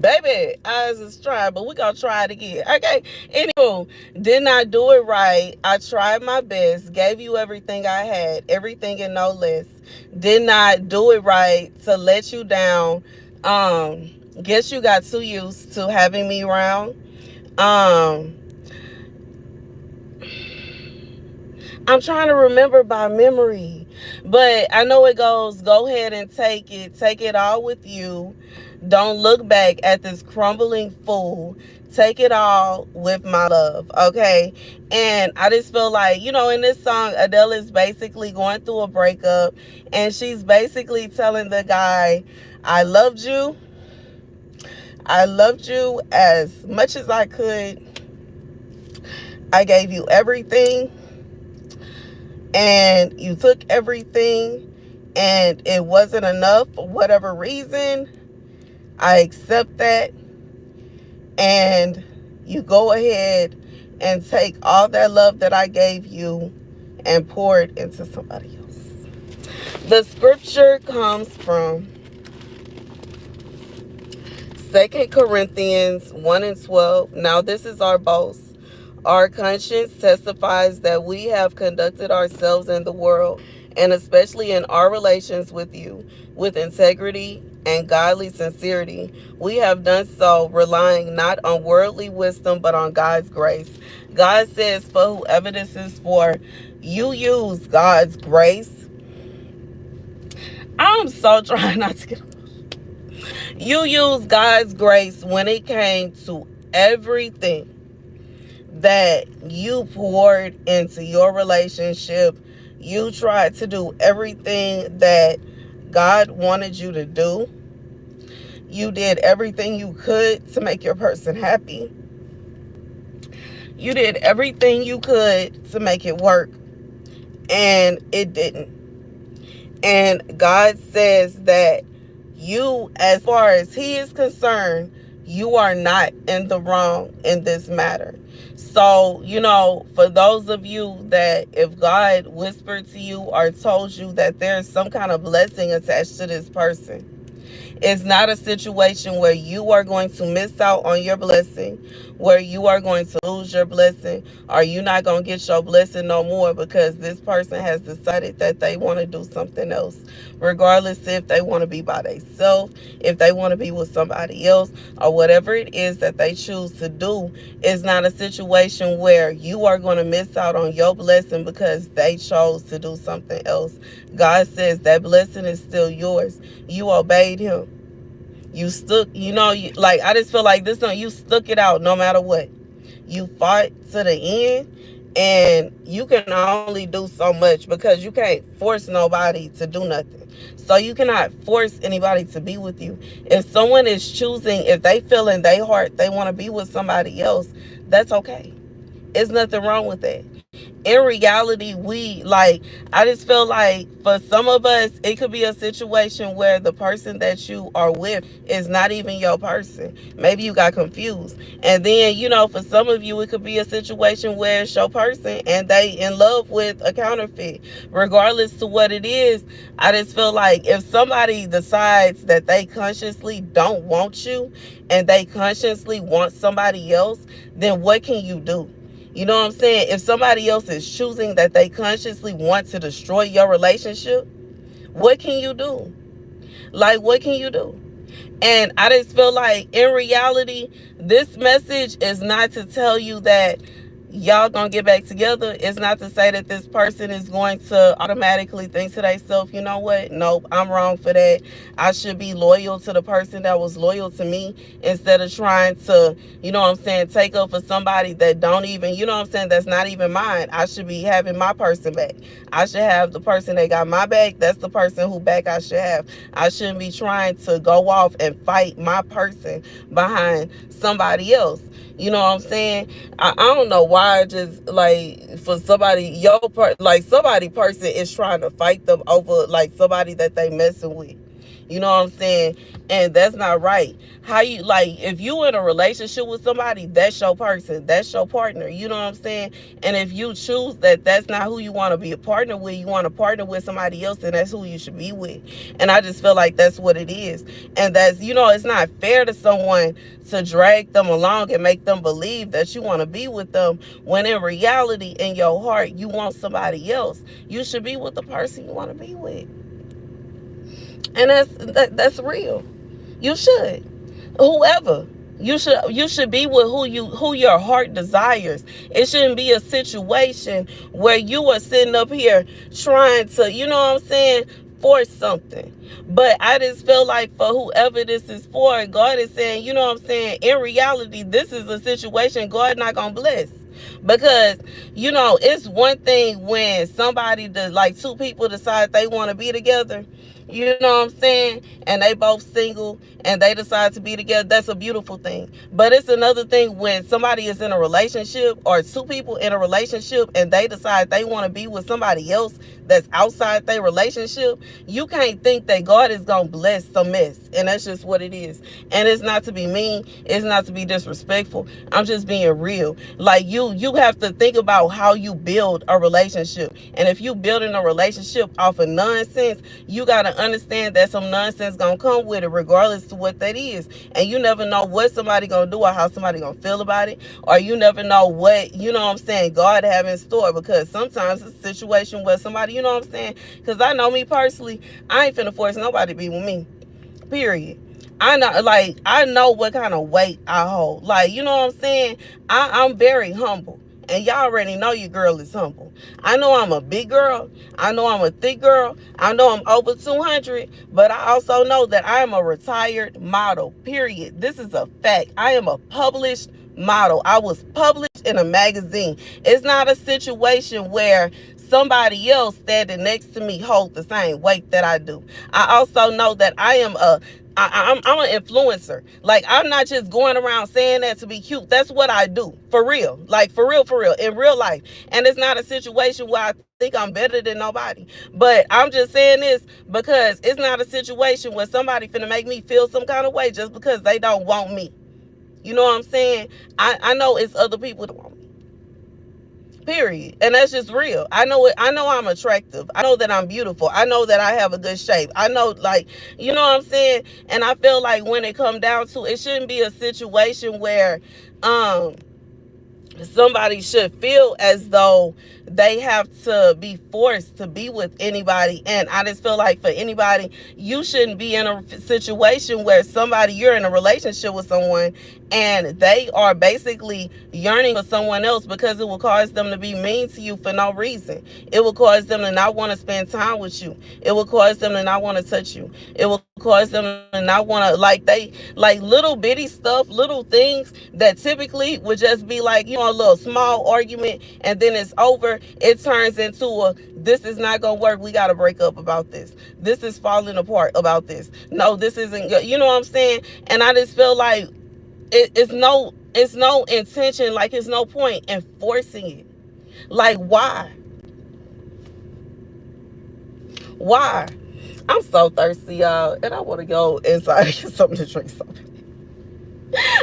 baby, ours is try, but we gonna try it again. Okay. Anywho, did not do it right. I tried my best, gave you everything I had, everything and no less. Did not do it right to let you down. Guess you got too used to having me around. Um, I'm trying to remember by memory, but I know it goes, go ahead and take it all with you. Don't look back at this crumbling fool. Take it all with my love, okay? And I just feel like, in this song, Adele is basically going through a breakup, and she's basically telling the guy, I loved you. I loved you as much as I could. I gave you everything, and you took everything, and it wasn't enough for whatever reason. I accept that, and you go ahead and take all that love that I gave you and pour it into somebody else. The scripture comes from 2 Corinthians 1 and 12. Now this is our boast. Our conscience testifies that we have conducted ourselves in the world, and especially in our relations with you, with integrity and godly sincerity. We have done so relying not on worldly wisdom, but on God's grace. God says, for whoever this is for, you use God's grace. I'm so trying not to get emotional. You use God's grace when it came to everything that you poured into your relationship. You tried to do everything that God wanted you to do. You did everything you could to make your person happy. You did everything you could to make it work, and it didn't. And God says that you, as far as He is concerned, you are not in the wrong in this matter. So, for those of you that if God whispered to you or told you that there's some kind of blessing attached to this person, it's not a situation where you are going to miss out on your blessing, where you are going to lose your blessing, or you're not going to get your blessing no more because this person has decided that they want to do something else. Regardless if they want to be by themselves, if they want to be with somebody else, or whatever it is that they choose to do, it's not a situation where you are going to miss out on your blessing because they chose to do something else. God says that blessing is still yours. You obeyed Him. You stuck, I just feel like this one, you stuck it out no matter what. You fought to the end, and you can only do so much because you can't force nobody to do nothing. So you cannot force anybody to be with you. If someone is choosing, if they feel in their heart they want to be with somebody else, that's okay. There's nothing wrong with that. In reality, I just feel like for some of us, it could be a situation where the person that you are with is not even your person. Maybe you got confused. And then, for some of you, it could be a situation where it's your person and they in love with a counterfeit. Regardless to what it is, I just feel like if somebody decides that they consciously don't want you and they consciously want somebody else, then what can you do? You know what I'm saying? If somebody else is choosing that they consciously want to destroy your relationship, what can you do? What can you do? And I just feel like in reality, this message is not to tell you that y'all gonna get back together. It's not to say that this person is going to automatically think to themselves, you know what? Nope, I'm wrong for that. I should be loyal to the person that was loyal to me instead of trying to, take up for somebody that don't even, that's not even mine. I should be having my person back. I should have the person that got my back. That's the person who back I should have. I shouldn't be trying to go off and fight my person behind somebody else. You know what I'm saying? I don't know why just for somebody, somebody person is trying to fight them over somebody that they messing with. You know what I'm saying? And that's not right. How you, like, if you in a relationship with somebody, that's your person, that's your partner. You know what I'm saying? And if you choose that that's not who you want to be a partner with, you want to partner with somebody else, then that's who you should be with. And I just feel like that's what it is. And that's, it's not fair to someone to drag them along and make them believe that you want to be with them, when in reality, in your heart, you want somebody else. You should be with the person you want to be with. And that's real. You should. Whoever. You should be with who your heart desires. It shouldn't be a situation where you are sitting up here trying to, what I'm saying, force something. But I just feel like for whoever this is for, God is saying, what I'm saying, in reality, this is a situation God not gonna bless. Because, it's one thing when somebody does, like two people decide they want to be together, you know what I'm saying, and they both single and they decide to be together. That's a beautiful thing. But it's another thing when somebody is in a relationship, or two people in a relationship, and they decide they want to be with somebody else that's outside their relationship. You can't think that God is gonna bless some mess. And that's just what it is. And it's not to be mean, it's not to be disrespectful. I'm just being real. Like, you have to think about how you build a relationship. And if you building a relationship off of nonsense, you gotta understand that some nonsense gonna come with it, regardless to what that is. And you never know what somebody gonna do or how somebody gonna feel about it, or you never know what, what I'm saying, God have in store. Because sometimes it's a situation where somebody, you know what I'm saying, because I know me personally, I ain't finna force nobody to be with me, period. I know what kind of weight I hold. Like, you know what I'm saying? I'm very humble. And y'all already know your girl is humble. I know I'm a big girl. I know I'm a thick girl. I know I'm over 200. But I also know that I am a retired model, period. This is a fact. I am a published model. I was published in a magazine. It's not a situation where somebody else standing next to me hold the same weight that I do. I also know that I'm an influencer. Like, I'm not just going around saying that to be cute. That's what I do. For real. Like, for real, in real life. And it's not a situation where I think I'm better than nobody. But I'm just saying this because it's not a situation where somebody finna make me feel some kind of way just because they don't want me. You know what I'm saying? I know it's other people that want me. Period. And that's just real. I know it. I know I'm attractive. I know that I'm beautiful. I know that I have a good shape. I know, like, you know what I'm saying? And I feel like when it come down to it, shouldn't be a situation where um somebody should feel as though they have to be forced to be with anybody. And I just feel like for anybody, you shouldn't be in a situation where you're in a relationship with someone and they are basically yearning for someone else, because it will cause them to be mean to you for no reason. It will cause them to not want to spend time with you. It will cause them to not want to touch you. It will cause them to not want to, like little bitty stuff, little things that typically would just be like, a little small argument, and then it's over. It turns into this is not gonna work. We gotta break up about this. This is falling apart about this. No, this isn't good. You know what I'm saying? And I just feel like it's no intention. Like, it's no point in forcing it. Like, why? Why? I'm so thirsty, y'all, and I want to go inside and get something to drink.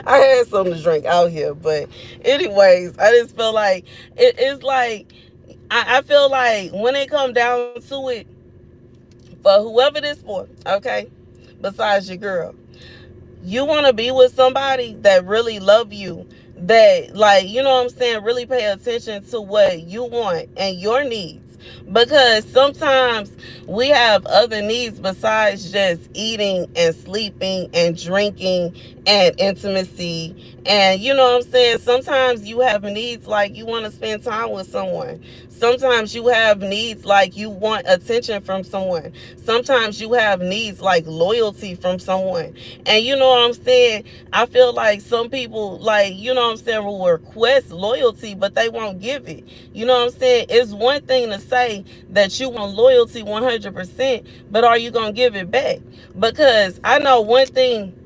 I had something to drink out here, but anyways, I just feel like it's like I feel like when it come down to it, for whoever this for, okay, besides your girl, you want to be with somebody that really love you, that, like, you know what I'm saying, really pay attention to what you want and your needs. Because sometimes we have other needs besides just eating and sleeping and drinking and intimacy. And you know what I'm saying? Sometimes you have needs like you want to spend time with someone. Sometimes you have needs like you want attention from someone. Sometimes you have needs like loyalty from someone. And you know what I'm saying? I feel like some people, like, you know what I'm saying, will request loyalty, but they won't give it. You know what I'm saying? It's one thing to say that you want loyalty 100%, but are you going to give it back? Because I know one thing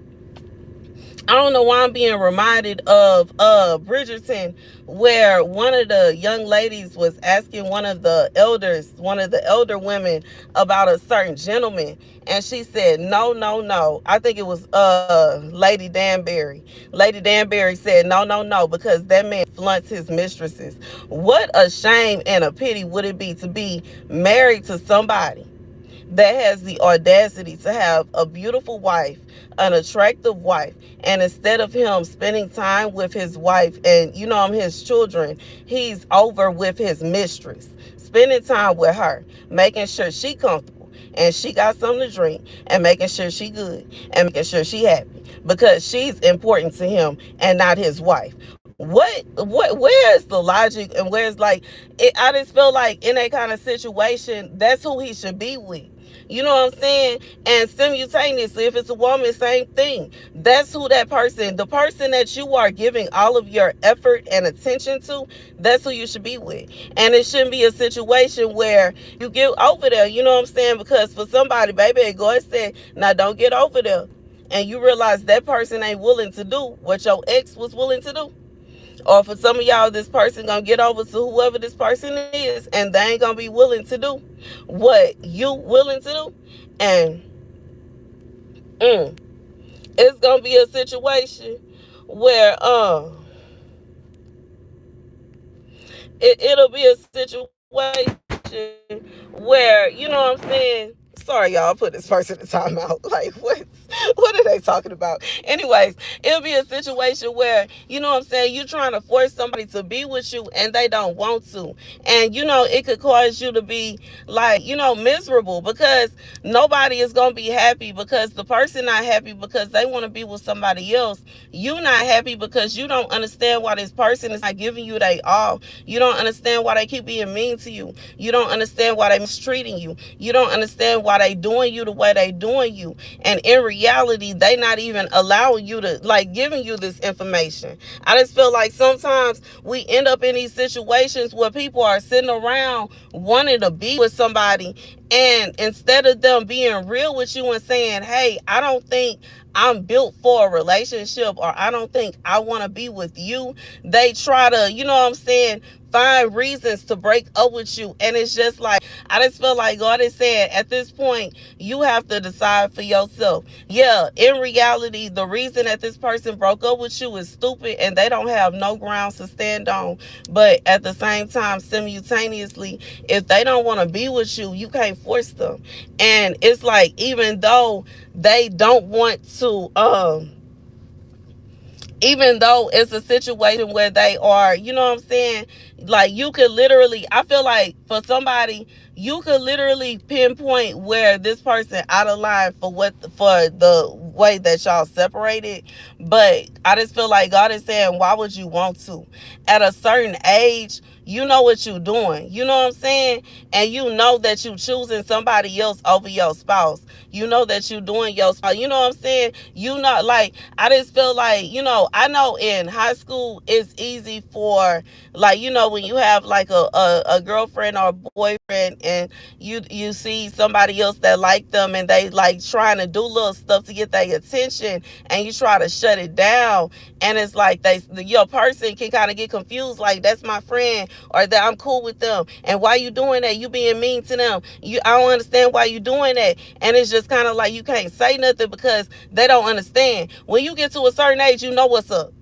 I don't know why I'm being reminded of Bridgerton, where one of the young ladies was asking one of the elder women about a certain gentleman, and she said, no, no, no. I think it was Lady Danbury. Lady Danbury said, no, no, no, because that man flaunts his mistresses. What a shame and a pity would it be to be married to somebody that has the audacity to have a beautiful wife, an attractive wife, and instead of him spending time with his wife and, his children, he's over with his mistress, spending time with her, making sure she comfortable and she got something to drink, and making sure she good and making sure she happy because she's important to him and not his wife. Where's the logic, and where's like it? I just feel like in that kind of situation, that's who he should be with. You know what I'm saying? And simultaneously, if it's a woman, same thing. That's who that person, the person that you are giving all of your effort and attention to, that's who you should be with. And it shouldn't be a situation where you get over there, you know what I'm saying? Because for somebody, baby, God said, now don't get over there. And you realize that person ain't willing to do what your ex was willing to do. Or for some of y'all, this person gonna get over to whoever this person is, and they ain't gonna be willing to do what you willing to do. And it's gonna be a situation where it'll be a situation where, you know what I'm saying? Sorry, y'all, I put this person in timeout. Like, what are they talking about? Anyways, it'll be a situation where, you know what I'm saying, you're trying to force somebody to be with you and they don't want to. And, it could cause you to be, like, miserable, because nobody is going to be happy because the person not happy because they want to be with somebody else. You not happy because you don't understand why this person is not giving you they all. You don't understand why they keep being mean to you. You don't understand why they mistreating you. You don't understand why they doing you the way they doing you. And in reality, they not even allowing you to, like, giving you this information. I just feel like sometimes we end up in these situations where people are sitting around wanting to be with somebody, and instead of them being real with you and saying, hey, I don't think I'm built for a relationship, or I don't think I want to be with you, they try to, you know what I'm saying, find reasons to break up with you. And it's just like, I just feel like God is saying at this point, you have to decide for yourself. Yeah, in reality, the reason that this person broke up with you is stupid and they don't have no grounds to stand on. But at the same time, simultaneously, if they don't want to be with you, you can't force them. And it's like, even though they don't want to, even though it's a situation where they are, you know what I'm saying? Like, you could literally, I feel like for somebody, you could literally pinpoint where this person out of line for the way that y'all separated. But I just feel like God is saying, why would you want to? At a certain age, you know what you're doing. You know what I'm saying? And you know that you choosing somebody else over your spouse. You know that you doing your spouse. You know what I'm saying? You know, like, I just feel like, I know in high school it's easy for, like, when you have like a girlfriend or a boyfriend, and you see somebody else that like them, and they like trying to do little stuff to get their attention, and you try to shut it down, and it's like your person can kind of get confused, like, that's my friend, or that I'm cool with them, and why you doing that? You being mean to them. I don't understand why you doing that. And it's just kind of like you can't say nothing because they don't understand. When you get to a certain age, you know what's up.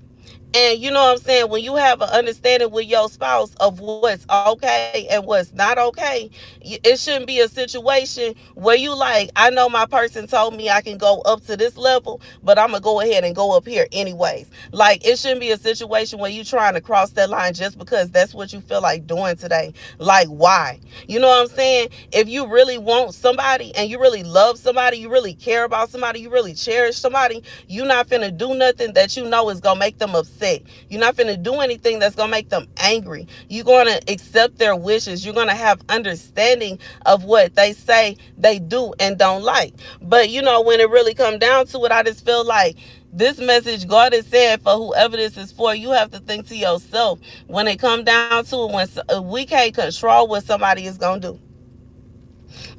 And you know what I'm saying? When you have an understanding with your spouse of what's okay and what's not okay, it shouldn't be a situation where you like, I know my person told me I can go up to this level, but I'm going to go ahead and go up here anyways. Like, it shouldn't be a situation where you trying to cross that line just because that's what you feel like doing today. Like, why? You know what I'm saying? If you really want somebody and you really love somebody, you really care about somebody, you really cherish somebody, you're not finna do nothing that you know is going to make them upset. You're not finna do anything that's going to make them angry. You're going to accept their wishes. You're going to have understanding of what they say they do and don't like. But, when it really come down to it, I just feel like this message God is saying for whoever this is for, you have to think to yourself, when it come down to it, when we can't control what somebody is going to do.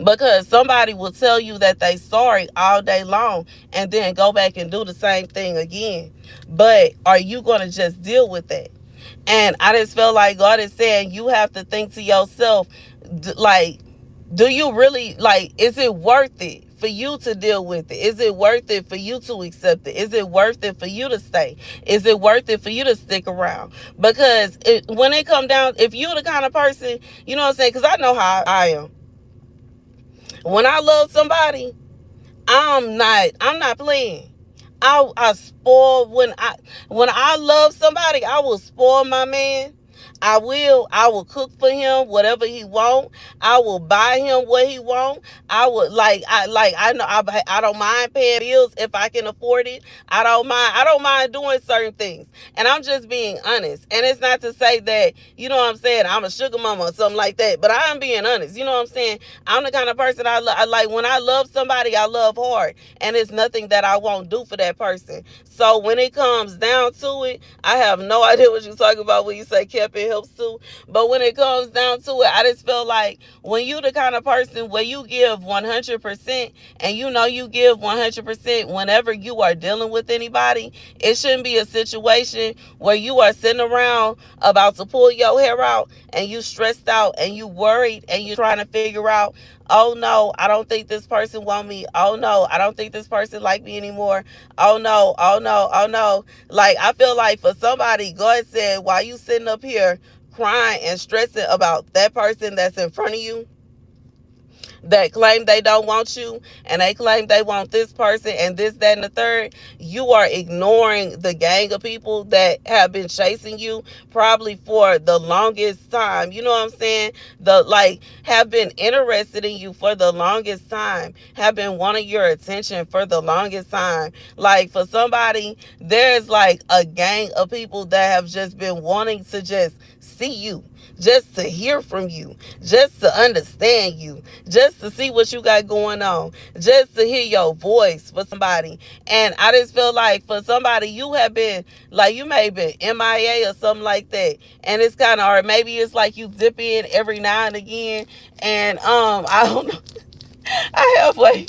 Because somebody will tell you that they sorry all day long and then go back and do the same thing again. But are you going to just deal with that? And I just feel like God is saying you have to think to yourself, like, do you really, like, is it worth it for you to deal with it? Is it worth it for you to accept it? Is it worth it for you to stay? Is it worth it for you to stick around? Because when it come down, if you're the kind of person, you know what I'm saying, because I know how I am. When I love somebody, I'm not playing. I spoil when I love somebody, I will spoil my man. I will cook for him whatever he want. I will buy him what he want. I know I don't mind paying bills if I can afford it. I don't mind doing certain things. And I'm just being honest. And it's not to say that, you know what I'm saying, I'm a sugar mama or something like that, but I am being honest. You know what I'm saying? I'm the kind of person I like. When I love somebody, I love hard. And it's nothing that I won't do for that person. So when it comes down to it, I have no idea what you're talking about when you say kept it helps too. But when it comes down to it, I just feel like when you the kind of person where you give 100% and you know you give 100% whenever you are dealing with anybody, it shouldn't be a situation where you are sitting around about to pull your hair out and you stressed out and you worried and you trying to figure out, oh no, I don't think this person want me. Oh no, I don't think this person like me anymore. Oh no, oh no, oh no. Like, I feel like for somebody, God said, while you sitting up here crying and stressing about that person that's in front of you, that claim they don't want you and they claim they want this person and this, that, and the third, you are ignoring the gang of people that have been chasing you probably for the longest time. You know what I'm saying? Have been interested in you for the longest time, have been wanting your attention for the longest time. Like, for somebody, there's like a gang of people that have just been wanting to just see you, just to hear from you, just to understand you, just to see what you got going on, just to hear your voice for somebody. And I just feel like for somebody, you have been, like, you may have been MIA or something like that. And it's kind of, or maybe it's like you dip in every now and again. And I don't know. I halfway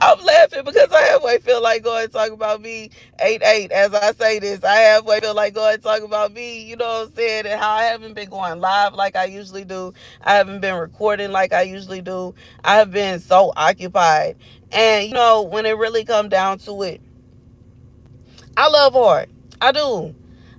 I'm laughing because I halfway feel like going to talk about me 8-8 as I say this. I halfway feel like going to talk about me, you know what I'm saying, and how I haven't been going live like I usually do. I haven't been recording like I usually do. I have been so occupied. And, when it really come down to it, I love hard. I do.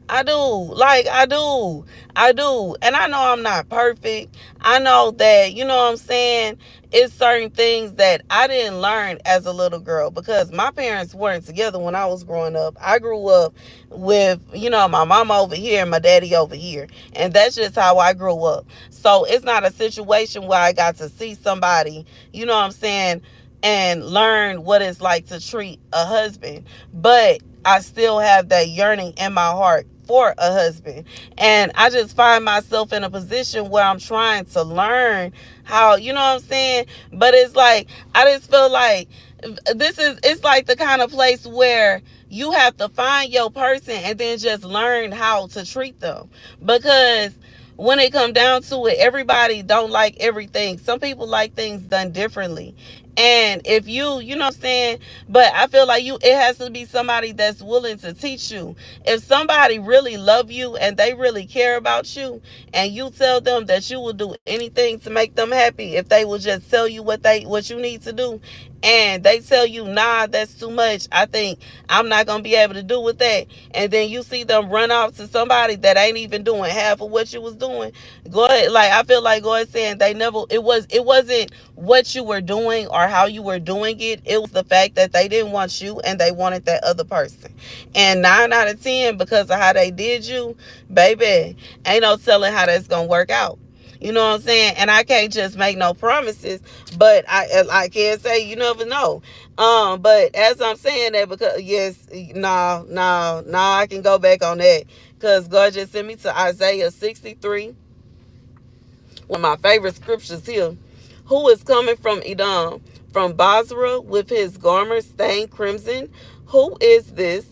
I do. Like, I do. I do. And I know I'm not perfect. I know that, you know what I'm saying? It's certain things that I didn't learn as a little girl because my parents weren't together when I was growing up. I grew up with, my mama over here and my daddy over here. And that's just how I grew up. So it's not a situation where I got to see somebody, you know what I'm saying, and learn what it's like to treat a husband. But I still have that yearning in my heart for a husband. And I just find myself in a position where I'm trying to learn how, you know what I'm saying? But it's like, I just feel like it's like the kind of place where you have to find your person and then just learn how to treat them. Because when it come down to it, everybody don't like everything. Some people like things done differently. And if you know what I'm saying, but I feel like it has to be somebody that's willing to teach you. If somebody really love you and they really care about you, and you tell them that you will do anything to make them happy, if they will just tell you what you need to do, and they tell you, nah, that's too much, I think I'm not gonna be able to do with that, and then you see them run off to somebody that ain't even doing half of what you was doing, go ahead. Like, I feel like God saying it wasn't what you were doing or how you were doing it. It was the fact that they didn't want you and they wanted that other person. And 9 out of 10, because of how they did you, baby, ain't no telling how that's gonna work out. You know what I'm saying? And I can't just make no promises, but I can't say you never know. But as I'm saying that, because yes, no, I can go back on that because God just sent me to Isaiah 63, one of my favorite scriptures here. Who is coming from Edom, from Basra, with his garments stained crimson? Who is this,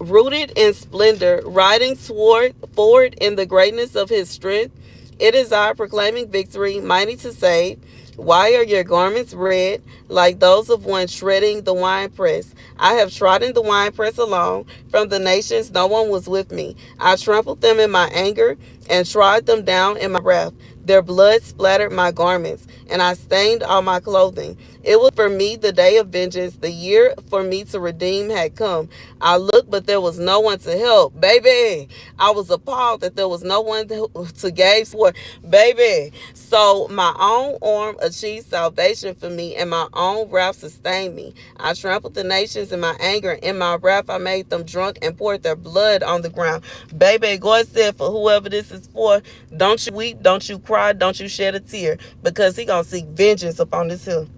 rooted in splendor, riding forward in the greatness of his strength? It is I proclaiming victory, mighty to save. Why are your garments red, like those of one shredding the winepress? I have trodden the winepress alone. From the nations, no one was with me. I trampled them in my anger and trod them down in my wrath. Their blood splattered my garments, and I stained all my clothing. It was for me the day of vengeance. The year for me to redeem had come. I looked, but there was no one to help. Baby, I was appalled that there was no one to gaze for. Baby, so my own arm achieved salvation for me, and my own wrath sustained me. I trampled the nations in my anger. In my wrath, I made them drunk and poured their blood on the ground. Baby, God said, for whoever this is for, don't you weep, don't you cry, don't you shed a tear, because he gonna seek vengeance upon this hill.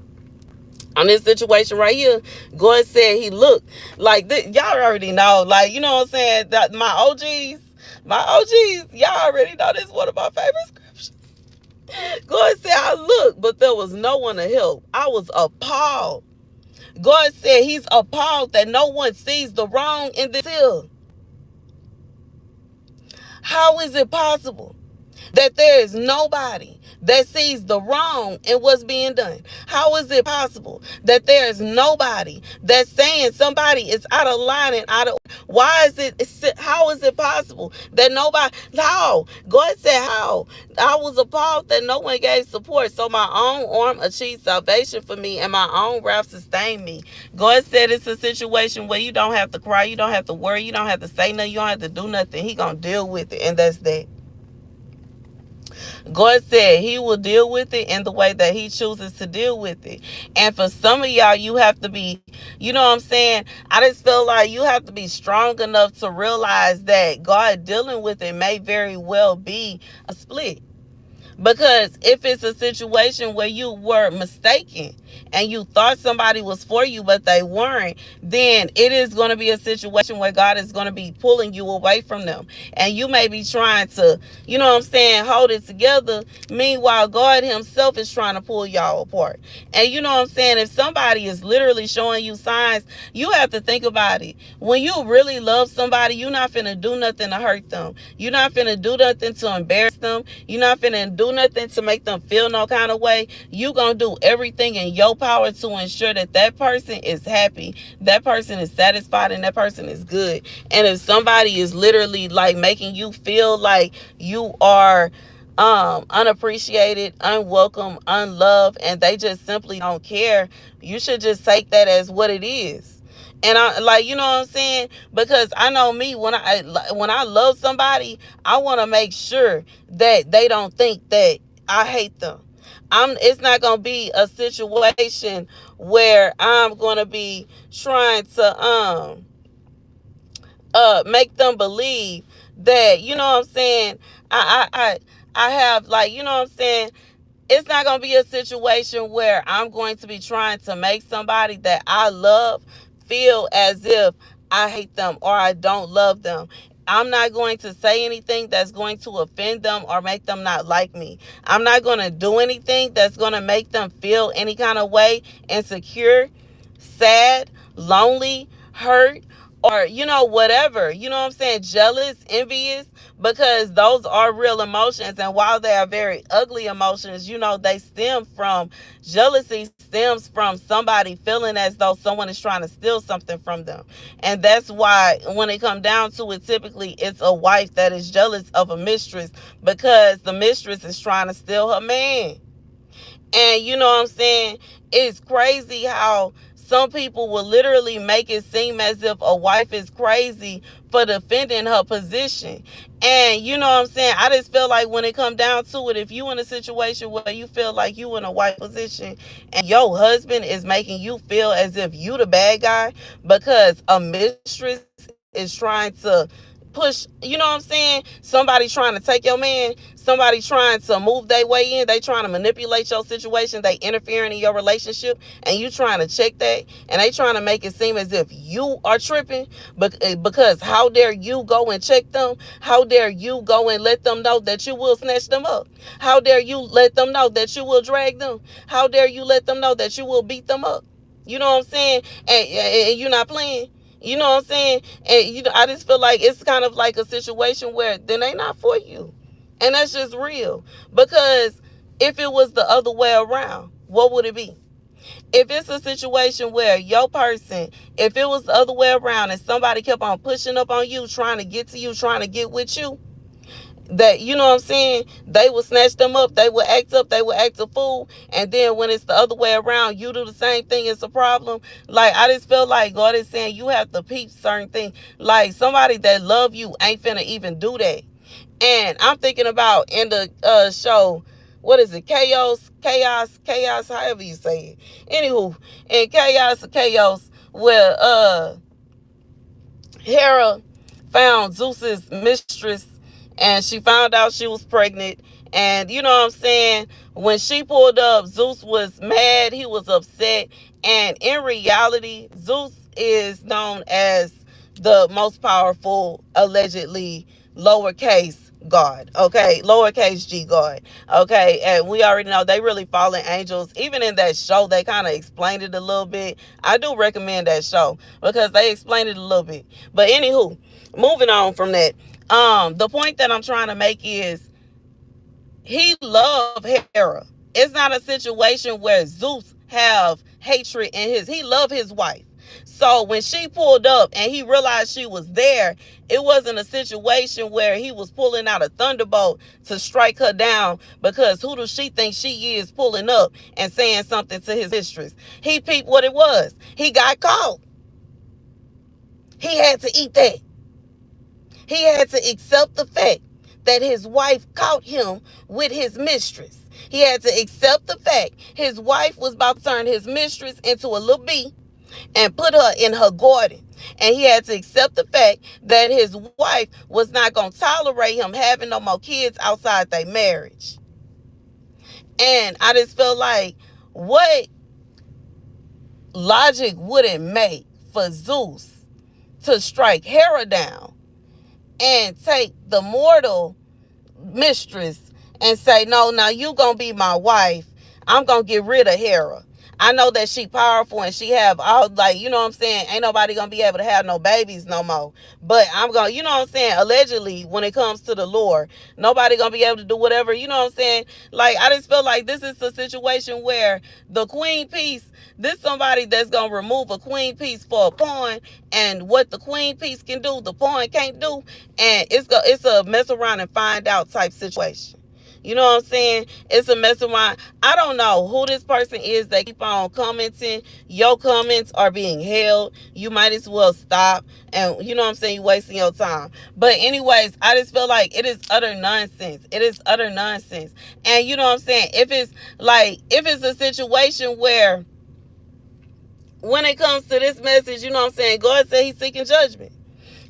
On this situation right here, God said he looked like this. Y'all already know, like, you know what I'm saying? That my OGs, y'all already know this is one of my favorite scriptures. God said, I looked, but there was no one to help. I was appalled. God said he's appalled that no one sees the wrong in this hill. How is it possible that there is nobody that sees the wrong in what's being done? How is it possible that there is nobody that's saying somebody is out of line and out of... Why is it, how is it possible that nobody... How? God said how? I was appalled that no one gave support, so my own arm achieved salvation for me, and my own wrath sustained me. God said it's a situation where you don't have to cry, you don't have to worry, you don't have to say nothing, you don't have to do nothing. He gonna deal with it, and that's that. God said he will deal with it in the way that he chooses to deal with it. And for some of y'all, you have to be, you know what I'm saying? I just feel like you have to be strong enough to realize that God dealing with it may very well be a split. Because if it's a situation where you were mistaken and you thought somebody was for you, but they weren't, then it is going to be a situation where God is going to be pulling you away from them. And you may be trying to, you know what I'm saying, hold it together. Meanwhile, God himself is trying to pull y'all apart. And you know what I'm saying, if somebody is literally showing you signs, you have to think about it. When you really love somebody, you're not finna do nothing to hurt them. You're not finna do nothing to embarrass them. You're not finna do nothing to make them feel no kind of way. You gonna do everything in your power to ensure that that person is happy, that person is satisfied, and that person is good. And if somebody is literally like making you feel like you are unappreciated, unwelcome, unloved, and they just simply don't care, you should just take that as what it is. And I, like, you know what I'm saying? Because I know me, when I love somebody, I want to make sure that they don't think that I hate them. It's not going to be a situation where I'm going to be trying to make them believe that, you know what I'm saying, I have, like, you know what I'm saying, it's not going to be a situation where I'm going to be trying to make somebody that I love feel as if I hate them or I don't love them. I'm not going to say anything that's going to offend them or make them not like me. I'm not going to do anything that's going to make them feel any kind of way, insecure, sad, lonely, hurt, or, you know, whatever, you know what I'm saying, jealous, envious, because those are real emotions. And while they are very ugly emotions, you know, they stem from jealousy, stems from somebody feeling as though someone is trying to steal something from them. And that's why when it comes down to it, typically it's a wife that is jealous of a mistress because the mistress is trying to steal her man. And you know what I'm saying? It's crazy how some people will literally make it seem as if a wife is crazy for defending her position. And you know what I'm saying? I just feel like when it comes down to it, if you in a situation where you feel like you in a wife position and your husband is making you feel as if you the bad guy because a mistress is trying to push, you know what I'm saying, somebody trying to take your man, somebody trying to move their way in, they trying to manipulate your situation, they interfering in your relationship, and you trying to check that, and they trying to make it seem as if you are tripping, because how dare you go and check them, how dare you go and let them know that you will snatch them up, how dare you let them know that you will drag them, how dare you let them know that you will beat them up, you know what I'm saying, and you're not playing. You know what I'm saying? And you know, I just feel like it's kind of like a situation where then they not for you. And that's just real. Because if it was the other way around, what would it be? If it's a situation where your person, if it was the other way around and somebody kept on pushing up on you, trying to get to you, trying to get with you, that, you know what I'm saying, they will snatch them up, they will act up, they will act a fool. And then when it's the other way around, you do the same thing, it's a problem. Like, I just feel like God is saying you have to peep certain things. Like, somebody that love you ain't finna even do that. And I'm thinking about in the show, what is it? Chaos, however you say it. Anywho, in Chaos, where Hera found Zeus's mistress, and she found out she was pregnant. And you know what I'm saying? When she pulled up, Zeus was mad, he was upset. And in reality, Zeus is known as the most powerful, allegedly, lowercase God, okay, lowercase g God, okay. And we already know they really fallen angels. Even in that show, they kind of explained it a little bit. I do recommend that show because they explained it a little bit. But anywho, moving on from that, the point that I'm trying to make is he loved Hera. It's not a situation where Zeus have hatred in he loved his wife. So when she pulled up and he realized she was there, it wasn't a situation where he was pulling out a thunderbolt to strike her down, because who does she think she is pulling up and saying something to his mistress? He peeped what it was. He got caught. He had to eat that. He had to accept the fact that his wife caught him with his mistress. He had to accept the fact his wife was about to turn his mistress into a little bee and put her in her garden. And he had to accept the fact that his wife was not going to tolerate him having no more kids outside their marriage. And I just feel like, what logic would it make for Zeus to strike Hera down and take the mortal mistress and say, no, now you gonna be my wife. I'm gonna get rid of Hera. I know that she powerful and she have all, like, you know what I'm saying, ain't nobody gonna be able to have no babies no more. But I'm gonna, you know what I'm saying, allegedly, when it comes to the Lord, nobody gonna be able to do whatever, you know what I'm saying. Like, I just feel like this is a situation where the queen piece, this somebody that's gonna remove a queen piece for a pawn, and what the queen piece can do, the pawn can't do. And it's a mess around and find out type situation. You know what I'm saying? It's a mess around. I don't know who this person is that keep on commenting. Your comments are being held. You might as well stop. And you know what I'm saying? You're wasting your time. But anyways, I just feel like it is utter nonsense. It is utter nonsense. And you know what I'm saying? If it's a situation where, when it comes to this message, you know what I'm saying, God said he's seeking judgment.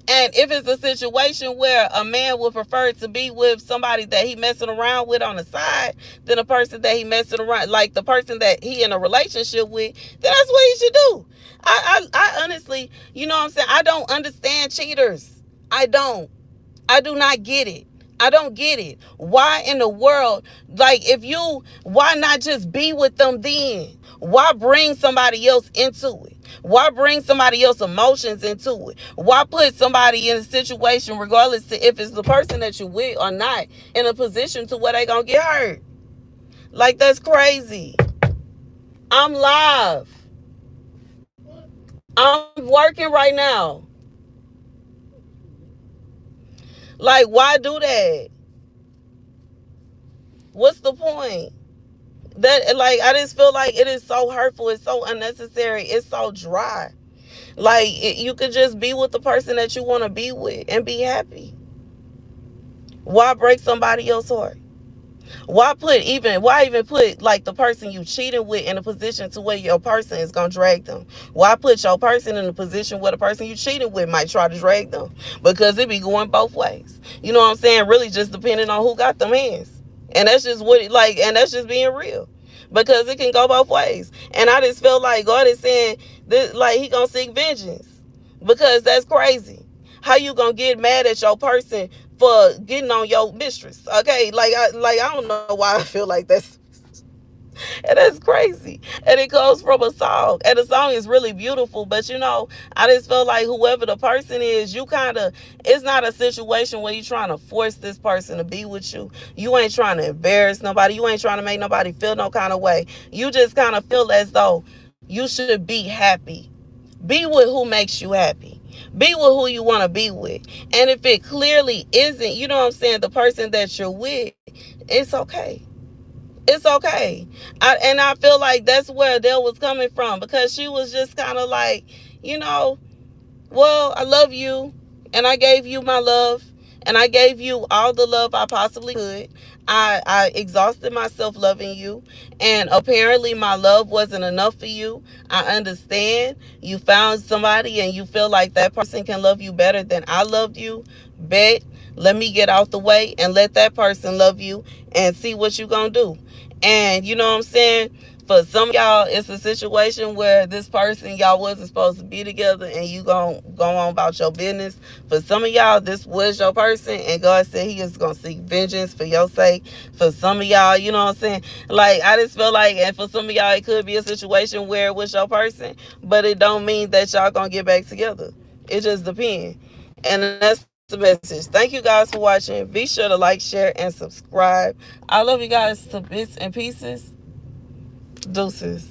And if it's a situation where a man would prefer to be with somebody that he messing around with on the side than a person that he messing around, like the person that he in a relationship with, then that's what he should do. I honestly, you know what I'm saying, I don't understand cheaters. I do not get it. I don't get it. Why in the world, like, why not just be with them then? Why bring somebody else into it? Why bring somebody else's emotions into it? Why put somebody in a situation, regardless to if it's the person that you with or not, in a position to where they gonna get hurt? Like, that's crazy. I'm live. I'm working right now. Like, why do that? What's the point? That, like, I just feel like it is so hurtful. It's so unnecessary. It's so dry. Like, you could just be with the person that you want to be with and be happy. Why break somebody else's heart? Why even put, like, the person you cheating with in a position to where your person is gonna drag them? Why put your person in a position where the person you cheating with might try to drag them? Because it be going both ways. You know what I'm saying? Really just depending on who got them hands. And that's just and that's just being real. Because it can go both ways. And I just feel like God is saying this, like, he gonna seek vengeance. Because that's crazy. How you gonna get mad at your person for getting on your mistress? Okay, like I don't know why I feel like that's And that's crazy. And it goes from a song. And the song is really beautiful. But I just feel like whoever the person is, it's not a situation where you're trying to force this person to be with you. You ain't trying to embarrass nobody. You ain't trying to make nobody feel no kind of way. You just kind of feel as though you should be happy. Be with who makes you happy. Be with who you want to be with. And if it clearly isn't, the person that you're with, it's okay. It's okay. And I feel like that's where Adele was coming from, because she was just kind of like, you know, well, I love you, and I gave you my love, and I gave you all the love I possibly could. I exhausted myself loving you, and apparently my love wasn't enough for you. I understand. You found somebody, and you feel like that person can love you better than I loved you. Bet. Let me get out the way and let that person love you and see what you gonna do. And you know what I'm saying? For some of y'all, it's a situation where this person, y'all wasn't supposed to be together, and you gon' go on about your business. For some of y'all, this was your person, and God said he is going to seek vengeance for your sake. For some of y'all, you know what I'm saying? Like, I just feel like, and for some of y'all, it could be a situation where it was your person, but it don't mean that y'all going to get back together. It just depends. And that's the message. Thank you guys for watching. Be sure to like, share, and subscribe. I love you guys to bits and pieces. Deuces.